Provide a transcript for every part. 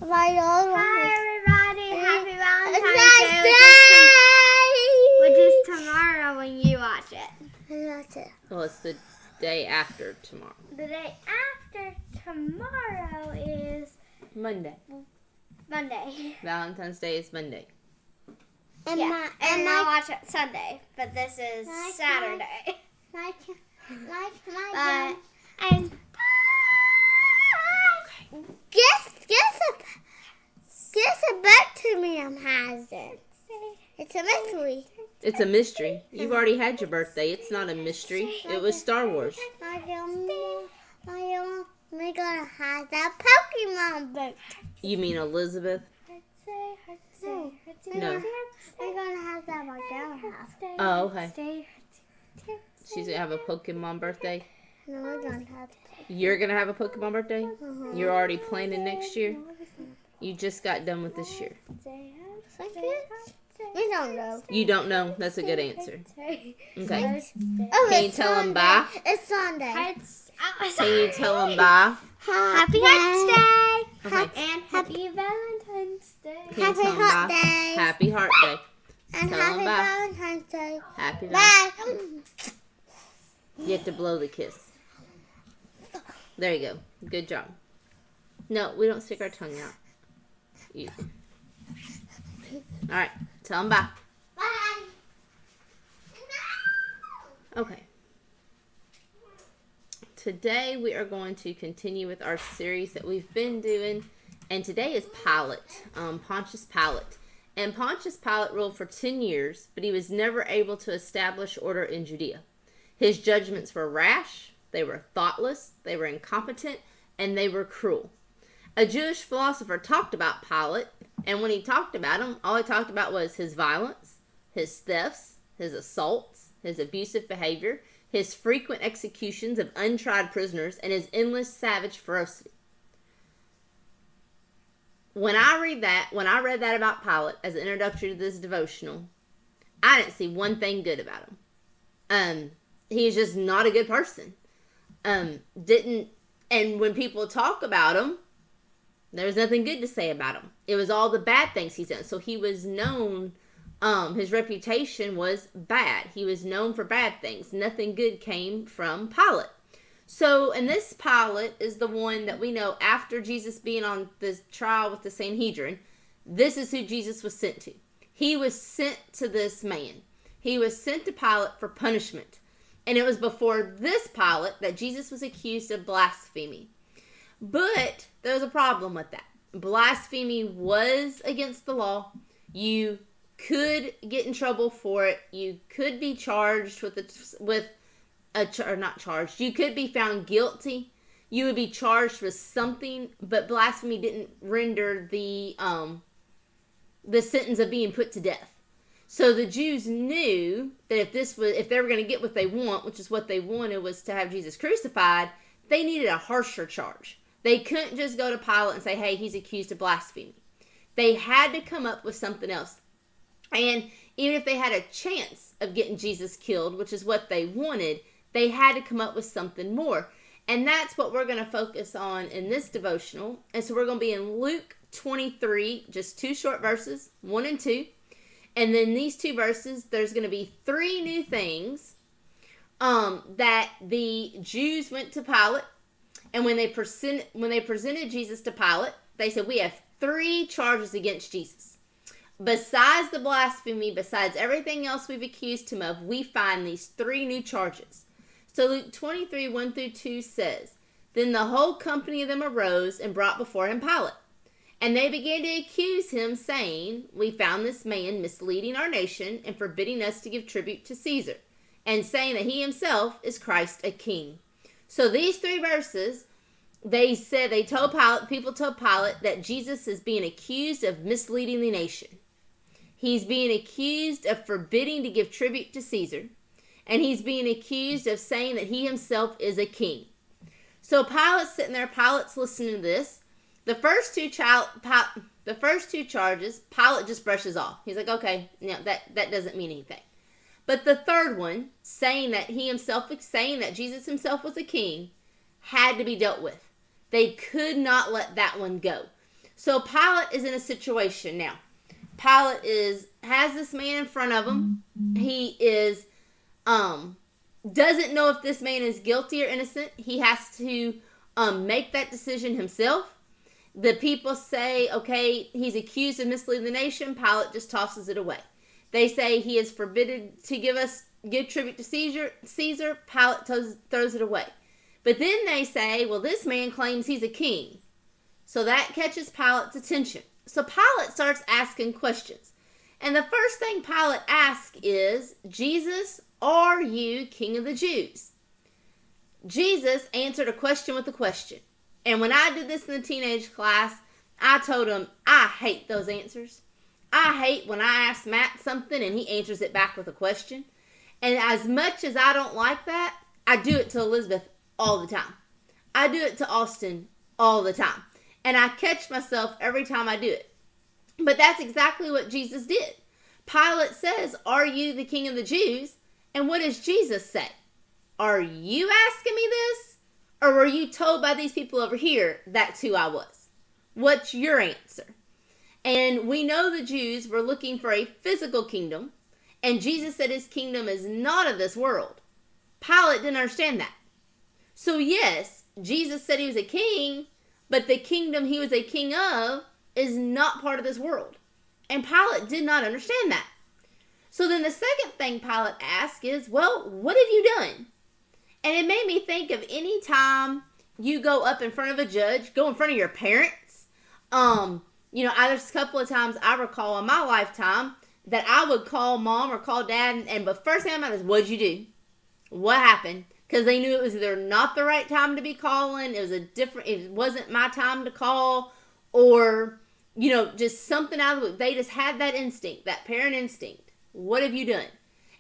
Hi, everybody. Happy Valentine's Day. Which is tomorrow when you watch it. Well, it's the day after tomorrow. The day after tomorrow is Monday. Valentine's Day is Monday. And I'll watch it Sunday, but this is Saturday. And Guess a book to me has it. It's a mystery. It's a mystery. You've already had your birthday. It's not a mystery. It was Star Wars. We're gonna have that Pokemon book. You mean Elizabeth? No. We're gonna have that my girl house. Oh, okay. She's gonna have a Pokemon birthday. No, we're gonna have. You're gonna have a Pokemon birthday? You're already planning next year? You just got done with this year. We don't know. You don't know? That's a good answer. Okay. Oh, Can you tell them bye? It's Sunday. Can you tell them bye? Happy Hearts Day. Okay. And Happy Valentine's Day. Can you Happy tell 'em Heart bye? Day. Happy Heart Day. And Tell 'em happy bye. Valentine's Day. Happy Bye. You have to blow the kiss. There you go. Good job. No, we don't stick our tongue out. You. All right. Tell them bye. Bye. Okay. Today we are going to continue with our series that we've been doing. And today is Pilate. Pontius Pilate. And Pontius Pilate ruled for 10 years, but he was never able to establish order in Judea. His judgments were rash, they were thoughtless, they were incompetent, and they were cruel. A Jewish philosopher talked about Pilate, and when he talked about him, all he talked about was his violence, his thefts, his assaults, his abusive behavior, his frequent executions of untried prisoners, and his endless savage ferocity. When I read that about Pilate as an introductory to this devotional, I didn't see one thing good about him. He's just not a good person. And when people talk about him, there's nothing good to say about him. It was all the bad things he's done. So he was known, his reputation was bad. He was known for bad things. Nothing good came from Pilate. So, and this Pilate is the one that we know after Jesus being on this trial with the Sanhedrin, this is who Jesus was sent to. He was sent to this man. He was sent to Pilate for punishment. And it was before this Pilate that Jesus was accused of blasphemy. But there was a problem with that. Blasphemy was against the law. You could get in trouble for it. You could be charged not charged. You could be found guilty. You would be charged with something, but blasphemy didn't render the sentence of being put to death. So the Jews knew that if they were going to get what they want, which is what they wanted was to have Jesus crucified, they needed a harsher charge. They couldn't just go to Pilate and say, hey, he's accused of blasphemy. They had to come up with something else. And even if they had a chance of getting Jesus killed, which is what they wanted, they had to come up with something more. And that's what we're going to focus on in this devotional. And so we're going to be in Luke 23, just 2 short verses, 1 and 2. And then these 2 verses, there's going to be 3 new things that the Jews went to Pilate. And when they presented Jesus to Pilate, they said, we have 3 charges against Jesus. Besides the blasphemy, besides everything else we've accused him of, we find these 3 new charges. So Luke 23, 1 through 2 says, then the whole company of them arose and brought before him Pilate. And they began to accuse him, saying, we found this man misleading our nation and forbidding us to give tribute to Caesar, and saying that he himself is Christ a king. So these 3 verses, people told Pilate that Jesus is being accused of misleading the nation. He's being accused of forbidding to give tribute to Caesar. And he's being accused of saying that he himself is a king. So Pilate's sitting there, Pilate's listening to this. The first two charges, Pilate just brushes off. He's like, okay, no, that doesn't mean anything. But the third one, saying that Jesus himself was a king, had to be dealt with. They could not let that one go. So Pilate is in a situation now. Pilate has this man in front of him. He is doesn't know if this man is guilty or innocent. He has to make that decision himself. The people say, okay, he's accused of misleading the nation. Pilate just tosses it away. They say he is forbidden to give tribute to Caesar. Pilate throws it away. But then they say, well, this man claims he's a king. So that catches Pilate's attention. So Pilate starts asking questions. And the first thing Pilate asks is, Jesus, are you King of the Jews? Jesus answered a question with a question. And when I did this in the teenage class, I told him, I hate those answers. I hate when I ask Matt something and he answers it back with a question. And as much as I don't like that, I do it to Elizabeth all the time. I do it to Austin all the time. And I catch myself every time I do it. But that's exactly what Jesus did. Pilate says, are you the King of the Jews? And what does Jesus say? Are you asking me this? Or were you told by these people over here that's who I was? What's your answer? And we know the Jews were looking for a physical kingdom. And Jesus said his kingdom is not of this world. Pilate didn't understand that. So yes, Jesus said he was a king, but the kingdom he was a king of is not part of this world. And Pilate did not understand that. So then the second thing Pilate asked is, well, what have you done? And it made me think of any time you go up in front of a judge, go in front of your parents. There's a couple of times I recall in my lifetime that I would call mom or call dad, and the first thing I'm is, what'd you do? What happened? Because they knew it was either not the right time to be calling, it wasn't my time to call, or, just something out of the, they just had that instinct, that parent instinct. What have you done?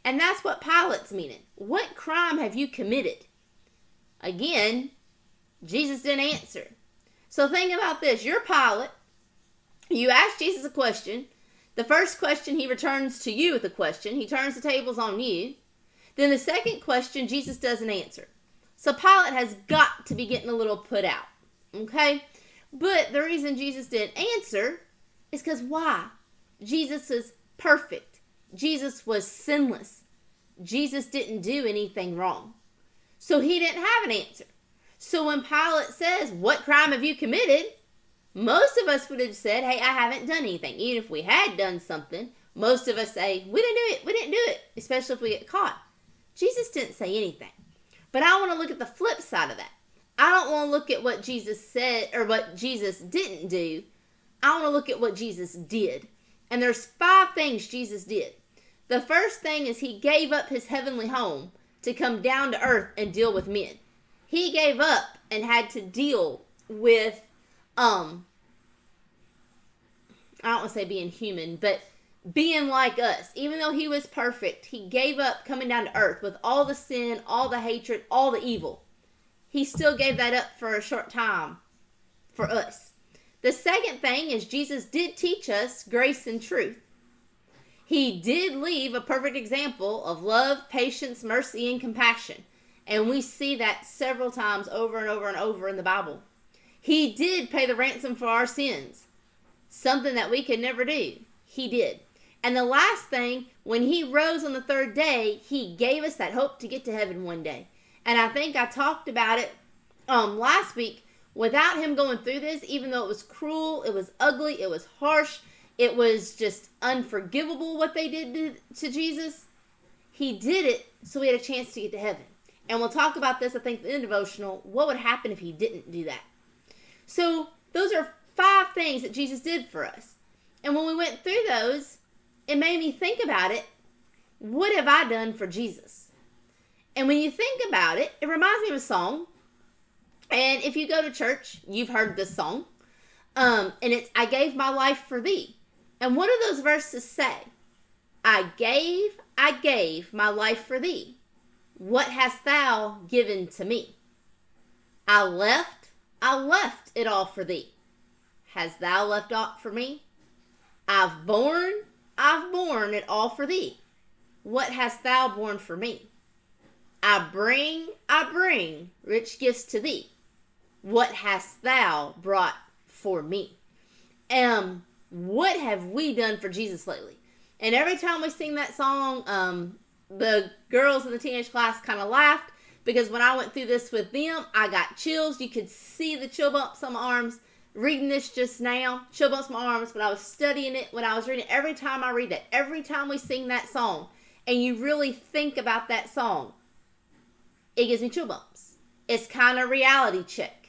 And that's what Pilate's meaning. What crime have you committed? Again, Jesus didn't answer. So think about this. You're Pilate. You ask Jesus a question. The first question, he returns to you with a question. He turns the tables on you. Then the second question, Jesus doesn't answer. So Pilate has got to be getting a little put out. Okay? But the reason Jesus didn't answer is because why? Jesus is perfect. Jesus was sinless. Jesus didn't do anything wrong. So he didn't have an answer. So when Pilate says, what crime have you committed? Most of us would have said, hey, I haven't done anything. Even if we had done something, most of us say, we didn't do it, especially if we get caught. Jesus didn't say anything. But I want to look at the flip side of that. I don't want to look at what Jesus said or what Jesus didn't do. I want to look at what Jesus did. And there's 5 things Jesus did. The first thing is he gave up his heavenly home to come down to earth and deal with men. He gave up and had to deal with, I don't want to say being human, but being like us. Even though he was perfect, he gave up coming down to earth with all the sin, all the hatred, all the evil. He still gave that up for a short time for us. The second thing is Jesus did teach us grace and truth. He did leave a perfect example of love, patience, mercy, and compassion. And we see that several times over and over and over in the Bible. He did pay the ransom for our sins. Something that we could never do. He did. And the last thing, when he rose on the 3rd day, he gave us that hope to get to heaven one day. And I think I talked about it last week. Without him going through this, even though it was cruel, it was ugly, it was harsh, it was just unforgivable what they did to Jesus, he did it so we had a chance to get to heaven. And we'll talk about this, I think, in the devotional. What would happen if he didn't do that? So those are 5 things that Jesus did for us. And when we went through those, it made me think about it. What have I done for Jesus? And when you think about it, it reminds me of a song. And if you go to church, you've heard this song. And it's, I gave my life for thee. And what do those verses say? I gave my life for thee. What hast thou given to me? I left it all for thee. Hast thou left aught for me? I've borne it all for thee. What hast thou borne for me? I bring rich gifts to thee. What hast thou brought for me? What have we done for Jesus lately? And every time we sing that song, the girls in the teenage class kind of laughed, because when I went through this with them, I got chills. You could see the chill bumps on my arms. Reading this just now, chill bumps on my arms. When I was studying it, when I was reading it, every time I read that, every time we sing that song, and you really think about that song, it gives me chill bumps. It's kind of reality check.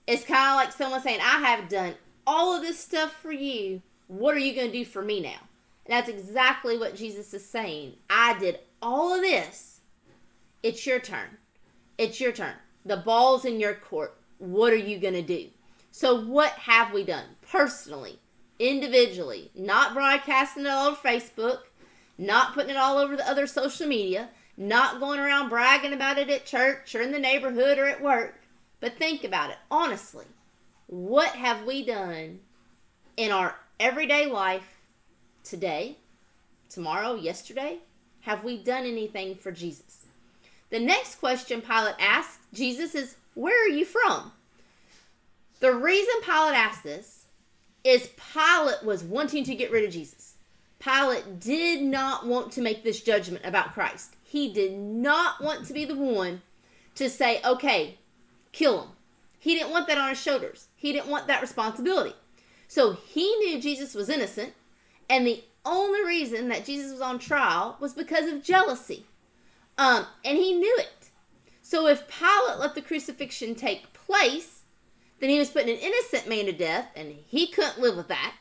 It's kind of like someone saying, I have done all of this stuff for you. What are you going to do for me now? And that's exactly what Jesus is saying. I did all of this. It's your turn. It's your turn. The ball's in your court. What are you going to do? So what have we done personally, individually, not broadcasting it all over Facebook, not putting it all over the other social media, not going around bragging about it at church or in the neighborhood or at work, but think about it honestly. What have we done in our everyday life today, tomorrow, yesterday? Have we done anything for Jesus? The next question Pilate asked Jesus is, where are you from? The reason Pilate asked this is Pilate was wanting to get rid of Jesus. Pilate did not want to make this judgment about Christ. He did not want to be the one to say, okay, kill him. He didn't want that on his shoulders. He didn't want that responsibility. So he knew Jesus was innocent, and the only reason that Jesus was on trial was because of jealousy. And he knew it. So if Pilate let the crucifixion take place, then he was putting an innocent man to death, and he couldn't live with that.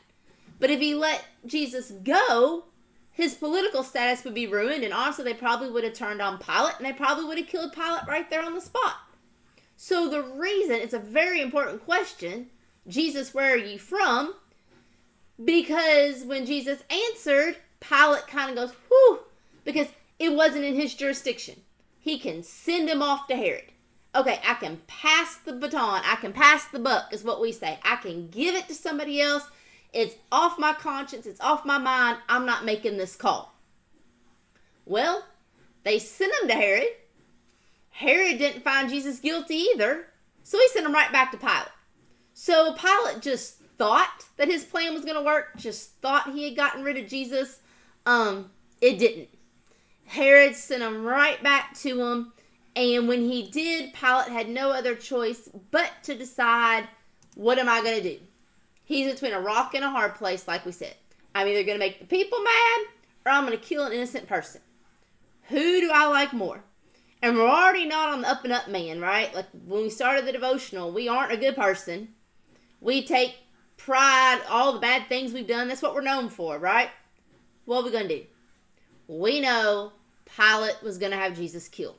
But if he let Jesus go, his political status would be ruined, and honestly, they probably would have turned on Pilate, and they probably would have killed Pilate right there on the spot. So the reason, it's a very important question, Jesus, where are you from? Because when Jesus answered, Pilate kind of goes, whew, because it wasn't in his jurisdiction. He can send him off to Herod. Okay, I can pass the baton. I can pass the buck, is what we say. I can give it to somebody else. It's off my conscience. It's off my mind. I'm not making this call. Well, they sent him to Herod. Herod didn't find Jesus guilty either, so he sent him right back to Pilate. So Pilate just thought that his plan was going to work, just thought he had gotten rid of Jesus. It didn't. Herod sent him right back to him. And when he did, Pilate had no other choice but to decide, what am I going to do? He's between a rock and a hard place, like we said. I'm either going to make the people mad, or I'm going to kill an innocent person. Who do I like more? And we're already not on the up and up man, right? Like when we started the devotional, we aren't a good person. We take pride, all the bad things we've done. That's what we're known for, right? What are we going to do? We know Pilate was going to have Jesus killed.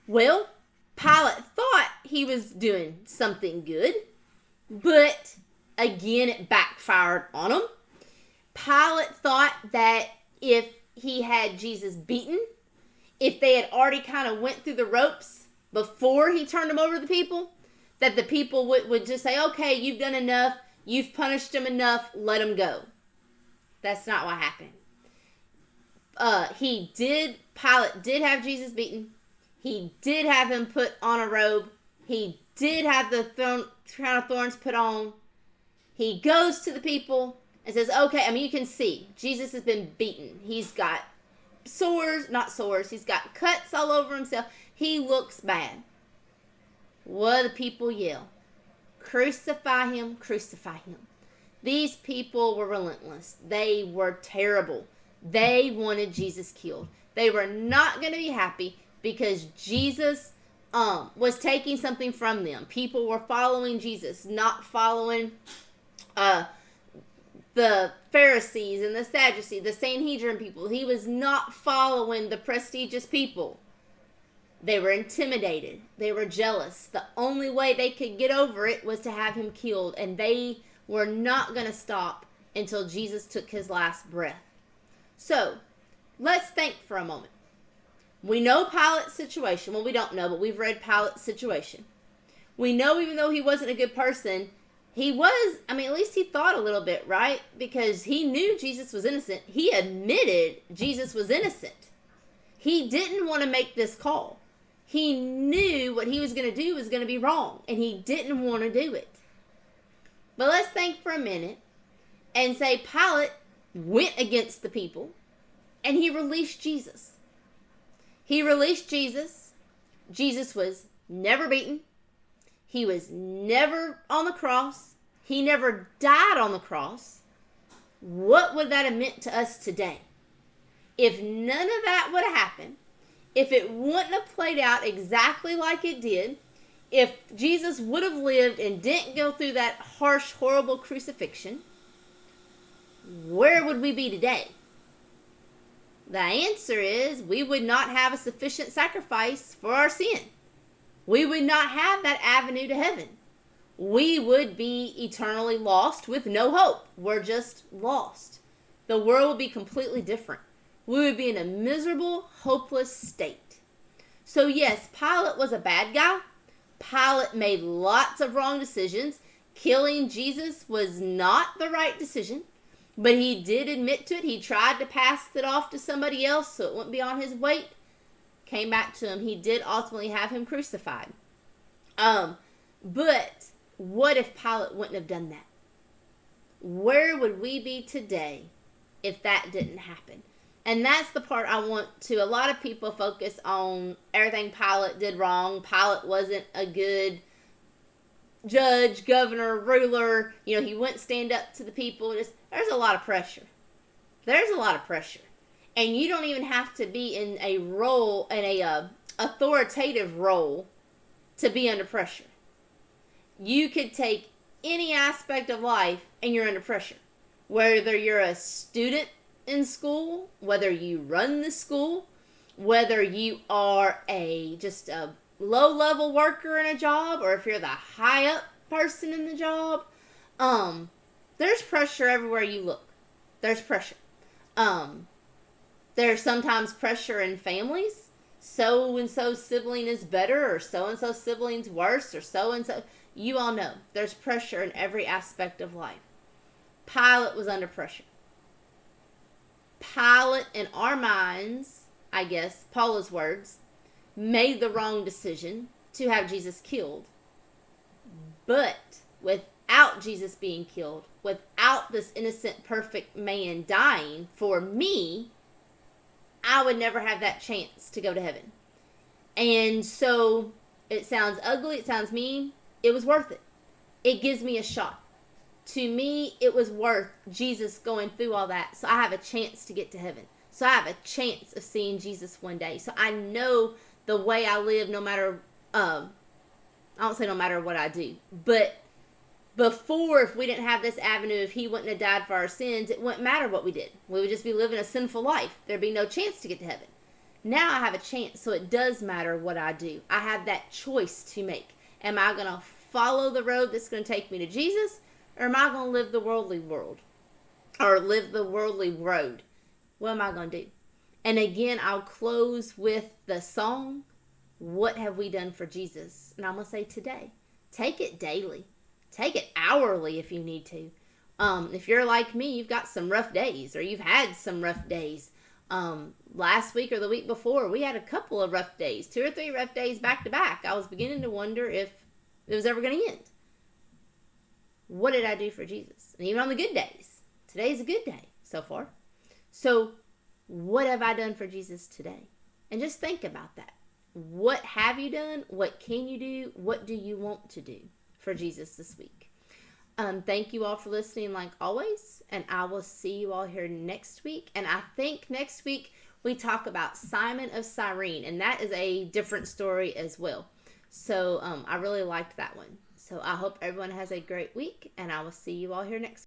Well, Pilate thought he was doing something good, but again, it backfired on him. Pilate thought that if he had Jesus beaten, if they had already kind of went through the ropes before he turned him over to the people, that the people would just say, okay, you've done enough, you've punished him enough, let him go. That's not what happened. Pilate did have Jesus beaten. He did have him put on a robe. He did have the crown of thorns put on. He goes to the people and says, okay, you can see Jesus has been beaten. He's got he's got cuts all over himself. He looks bad. What do the people yell? Crucify him, crucify him. These people were relentless. They were terrible. They wanted Jesus killed. They were not going to be happy because Jesus was taking something from them. People were following Jesus, not following the Pharisees and the Sadducees, the Sanhedrin people. He was not following the prestigious people. They were intimidated. They were jealous. The only way they could get over it was to have him killed, and they were not going to stop until Jesus took his last breath. So, let's think for a moment. We know Pilate's situation. Well, we don't know, but we've read Pilate's situation. We know even though he wasn't a good person, he was, at least he thought a little bit, right? Because he knew Jesus was innocent. He admitted Jesus was innocent. He didn't want to make this call. He knew what he was going to do was going to be wrong, and he didn't want to do it. But let's think for a minute and say Pilate went against the people and he released Jesus. He released Jesus. Jesus was never beaten. He was never on the cross. He never died on the cross. What would that have meant to us today? If none of that would have happened, if it wouldn't have played out exactly like it did, if Jesus would have lived and didn't go through that harsh, horrible crucifixion, where would we be today? The answer is we would not have a sufficient sacrifice for our sin. We would not have that avenue to heaven. We would be eternally lost with no hope. We're just lost. The world would be completely different. We would be in a miserable, hopeless state. So yes, Pilate was a bad guy. Pilate made lots of wrong decisions. Killing Jesus was not the right decision. But he did admit to it. He tried to pass it off to somebody else so it wouldn't be on his weight. Came back to him. He did ultimately have him crucified. But what if Pilate wouldn't have done that? Where would we be today if that didn't happen? And that's the part I want to. A lot of people focus on everything Pilate did wrong. Pilate wasn't a good judge, governor, ruler. You know, he wouldn't stand up to the people. There's a lot of pressure. There's a lot of pressure. And you don't even have to be in a role, in a authoritative role, to be under pressure. You could take any aspect of life and you're under pressure. Whether you're a student in school, whether you run the school, whether you are just a low-level worker in a job, or if you're the high-up person in the job, there's pressure everywhere you look. There's pressure. There's sometimes pressure in families. So-and-so sibling is better, or so-and-so sibling's worse, or so-and-so. You all know there's pressure in every aspect of life. Pilate was under pressure. Pilate, in our minds, I guess, Paula's words, made the wrong decision to have Jesus killed. But without Jesus being killed, without this innocent, perfect man dying for me, I would never have that chance to go to heaven. And so, it sounds ugly, it sounds mean, it was worth it. It gives me a shot. To me, it was worth Jesus going through all that, so I have a chance to get to heaven. So I have a chance of seeing Jesus one day. So I know the way I live, no matter, I don't say no matter what I do, but before, if we didn't have this avenue, if he wouldn't have died for our sins, it wouldn't matter what we did. We would just be living a sinful life. There'd be no chance to get to heaven. Now I have a chance, so it does matter what I do. I have that choice to make. Am I going to follow the road that's going to take me to Jesus? Or am I going to live the worldly world? Or live the worldly road? What am I going to do? And again, I'll close with the song, What Have We Done for Jesus? And I'm going to say today, take it daily. Take it hourly if you need to. If you're like me, you've got some rough days, or you've had some rough days. Last week or the week before, we had a couple of rough days, 2 or 3 rough days back to back. I was beginning to wonder if it was ever going to end. What did I do for Jesus? And even on the good days, today's a good day so far. So what have I done for Jesus today? And just think about that. What have you done? What can you do? What do you want to do for Jesus this week? Thank you all for listening like always. And I will see you all here next week. And I think next week we talk about Simon of Cyrene. And that is a different story as well. So I really liked that one. So I hope everyone has a great week, and I will see you all here next week.